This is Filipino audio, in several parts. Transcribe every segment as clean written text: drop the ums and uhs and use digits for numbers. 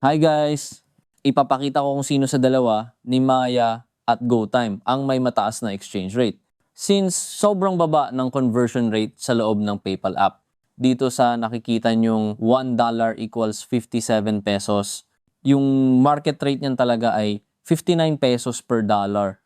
Hi guys! Ipapakita ko kung sino sa dalawa ni Maya at GoTime ang may mataas na exchange rate. Since sobrang baba ng conversion rate sa loob ng PayPal app. Dito sa nakikita nyong $1 equals 57 pesos, yung market rate niyan talaga ay 59 pesos per dollar.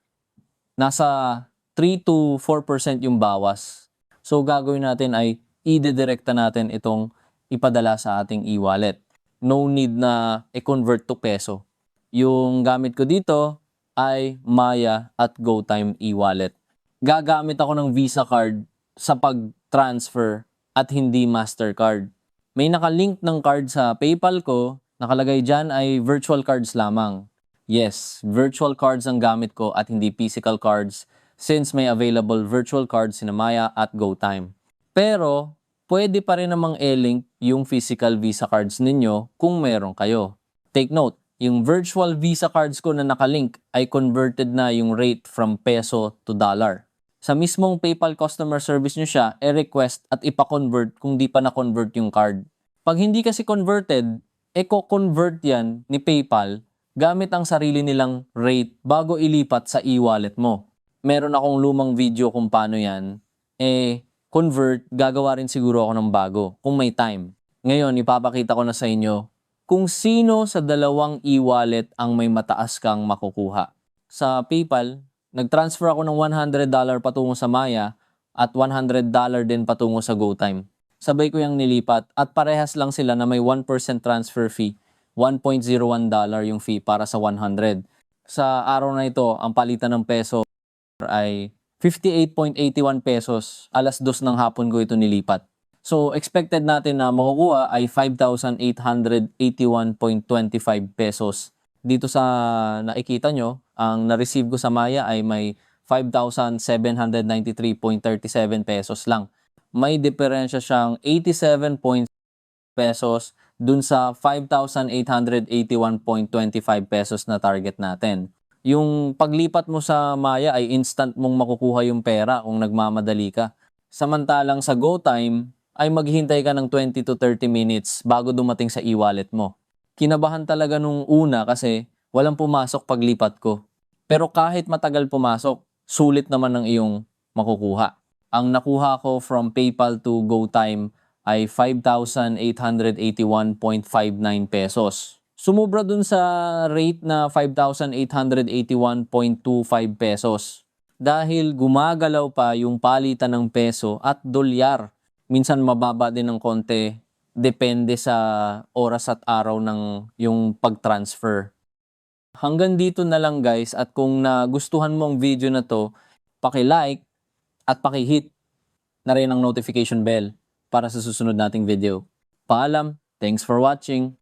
Nasa 3 to 4% yung bawas. So gagawin natin ay i-redirecta natin itong ipadala sa ating e-wallet. No need na i-convert to peso. Yung gamit ko dito ay Maya at GoTime e-wallet. Gagamit ako ng Visa card sa pag-transfer at hindi Mastercard. May nakalink ng card sa PayPal ko, nakalagay dyan ay virtual cards lamang. Yes, virtual cards ang gamit ko at hindi physical cards since may available virtual cards sina Maya at GoTime. Pero, pwede pa rin namang e-link yung physical Visa cards ninyo kung meron kayo. Take note, yung virtual Visa cards ko na nakalink ay converted na yung rate from peso to dollar. Sa mismong PayPal customer service nyo siya, request at ipa-convert kung di pa na-convert yung card. Pag hindi kasi converted, convert yan ni PayPal gamit ang sarili nilang rate bago ilipat sa e-wallet mo. Meron akong lumang video kung paano yan. Convert, gagawa rin siguro ako ng bago kung may time. Ngayon, ipapakita ko na sa inyo kung sino sa dalawang e-wallet ang may mataas kang makukuha. Sa PayPal, nag-transfer ako ng $100 patungo sa Maya at $100 din patungo sa GoTime. Sabay ko yung nilipat at parehas lang sila na may 1% transfer fee. $1.01 yung fee para sa 100. Sa araw na ito, ang palitan ng peso ay 58.81 pesos. Alas 2 ng hapon ko ito nilipat. So, expected natin na makukuha ay 5,881.25 pesos. Dito sa nakikita nyo, ang na-receive ko sa Maya ay may 5,793.37 pesos lang. May diferensya siyang 87 pesos dun sa 5,881.25 pesos na target natin. Yung paglipat mo sa Maya ay instant mong makukuha yung pera kung nagmamadali ka. Samantalang sa GoTime ay maghihintay ka ng 20 to 30 minutes bago dumating sa e-wallet mo. Kinabahan talaga nung una kasi walang pumasok paglipat ko. Pero kahit matagal pumasok, sulit naman ang iyong makukuha. Ang nakuha ko from PayPal to GoTime ay 5,881.59 pesos. Sumubra dun sa rate na 5,881.25 pesos. Dahil gumagalaw pa yung palitan ng peso at dolyar. Minsan mababa din ng konti, depende sa oras at araw ng yung pag-transfer. Hanggang dito na lang guys, at kung nagustuhan mo ang video na to, paki-like at paki-hit na rin ang notification bell para sa susunod nating video. Paalam, thanks for watching!